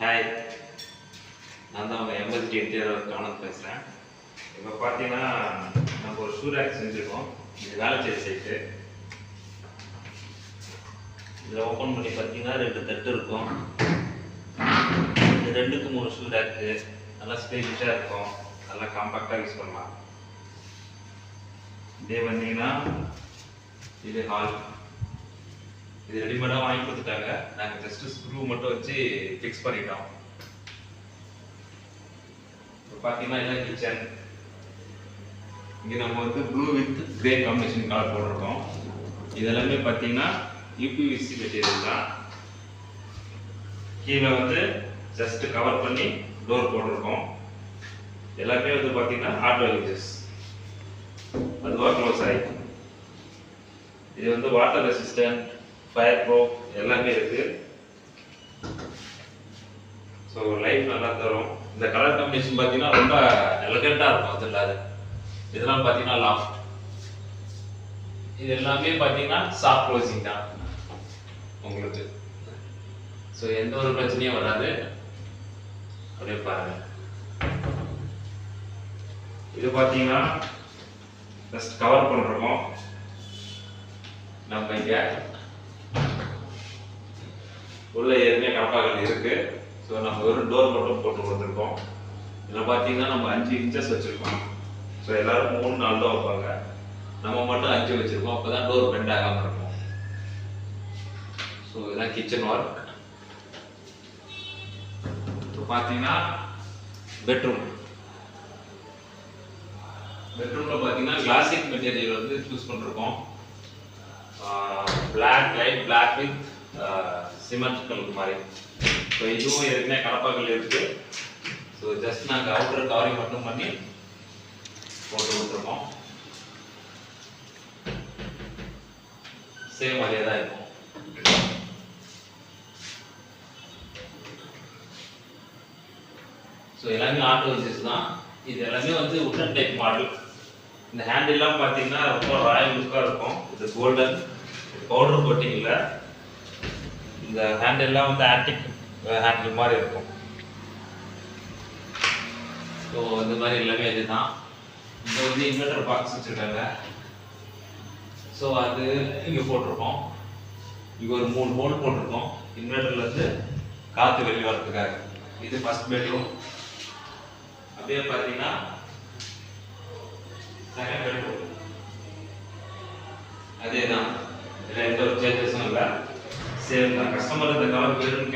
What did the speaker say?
Hi, நான் தான் உங்கள் எம்எஸ்டி இன்டீரியர் ஆனந்த் பேசுகிறேன். இப்போ பார்த்தீங்கன்னா நம்ம ஒரு ஷூ ரேக் செஞ்சுருக்கோம். இது வேளச்சேரி சைட்டு. இதில் ஓப்பன் பண்ணி பார்த்தீங்கன்னா 2 தட்டு இருக்கும். இது 2க்கு 3 ஷூ ரேக்கு. நல்லா ஸ்பேஷியஸாக இருக்கும். நல்லா காம்பாக்டாக யூஸ் பண்ணலாம். இதே வந்தீங்கன்னா இது ஹால். இது ரெடிமேடாக வாங்கி கொடுத்துட்டாங்க. நாங்கள் ஜஸ்ட்டு ஸ்க்ரூ மட்டும் வச்சு ஃபிக்ஸ் பண்ணிட்டோம். இப்போ பார்த்தீங்கன்னா இதான் கிச்சன். இங்கே நம்ம வந்து blue with grey combination colour போட்டிருக்கோம். இதெல்லாமே பார்த்தீங்கன்னா யூபிவிசி மெட்டீரியல் தான். கீழே வந்து ஜஸ்ட் கவர் பண்ணி டோர் போட்டிருக்கோம். எல்லாமே வந்து பார்த்தீங்கன்னா ஆட்டோ யூசஸ், அதுவாக க்ளோஸ் ஆகிடும். இது வந்து வாட்டர் ரெசிஸ்டன்ட், ஃபயர் ப்ரூஃப் எல்லாமே இருக்கு. ஸோ லைஃப் நல்லா தரும். இந்த கலர் காம்பினேஷன் பார்த்தீங்கன்னா ரொம்ப எலகண்டாக இருக்கும். அது இல்லாத இதெல்லாம் பார்த்தீங்கன்னா லாஃப்ட். இது எல்லாமே பார்த்தீங்கன்னா சாஃப்ட் க்ளோசிங் தான் உங்களுக்கு. ஸோ எந்த ஒரு பிரச்சனையும் வராது. அப்படியே பாருங்க. இது பார்த்தீங்கன்னா ஜஸ்ட் கவர் பண்ணுறோம். நம்ம இங்கே உள்ள ஏற்கனவே கடப்பாக்கள் இருக்கு. ஸோ நம்ம ஒரு டோர் மட்டும் போட்டு கொடுத்துருக்கோம். இதில் பார்த்தீங்கன்னா நம்ம 5 இன்ச்சஸ் வச்சுருக்கோம். ஸோ எல்லாரும் 3-4 தான் வைப்பாங்க. நம்ம மட்டும் 5 வச்சுருக்கோம். அப்போ தான் டோர் பெண்ட் ஆகாமல் இருக்கும். ஸோ இதுதான் கிச்சன் ஒர்க். இப்போ பார்த்தீங்கன்னா பெட்ரூமில் பார்த்தீங்கன்னா கிளாசிக் மெட்டீரியல் வந்து சூஸ் பண்ணிருக்கோம். Black, light black with cement colour மாதிரி. ஸோ இதுவும் ஏற்கனவே கடப்பாக்கள் இருக்கு. ஸோ ஜஸ்ட் நாங்கள் அவுட்டர் கவரிங் மட்டும் பண்ணி போட்டு கொடுத்துருக்கோம். சேம் அதே தான் இருக்கும். ஸோ எல்லாமே ஆட்டோ யூசஸ் தான். இது எல்லாமே வந்து உட்டன் டைப் மாடல். இந்த ஹேண்டில்லாம் பார்த்தீங்கன்னா ரொம்ப ராயல் லுக்காக இருக்கும். இது கோல்டன் பவுடர் கோட்டிங் இல்லை. இந்த ஹேண்டெல்லாம் வந்து ஆன்டிக் ஹேண்டில் மாதிரி இருக்கும். ஸோ இந்த மாதிரி எல்லாமே இதுதான். இங்கே வந்து இன்வெர்டர் பாக்ஸ் வச்சுருக்காங்க. ஸோ அது இங்கே போட்டிருக்கோம். இங்கே ஒரு 3 ஹோல் போட்டிருக்கோம். இன்வெர்டர்லேருந்து காற்று வெளியே வரதுக்காக. இது ஃபர்ஸ்ட் பெட்ரூம். அப்படியே பார்த்தீங்கன்னா செகண்ட் பெட்ரூம். அதே தான். இதில் எந்த ஒரு சேஞ்சஸும் இல்லை. சேம் தான். கஸ்டமர் இந்த கலர் வேணும்னு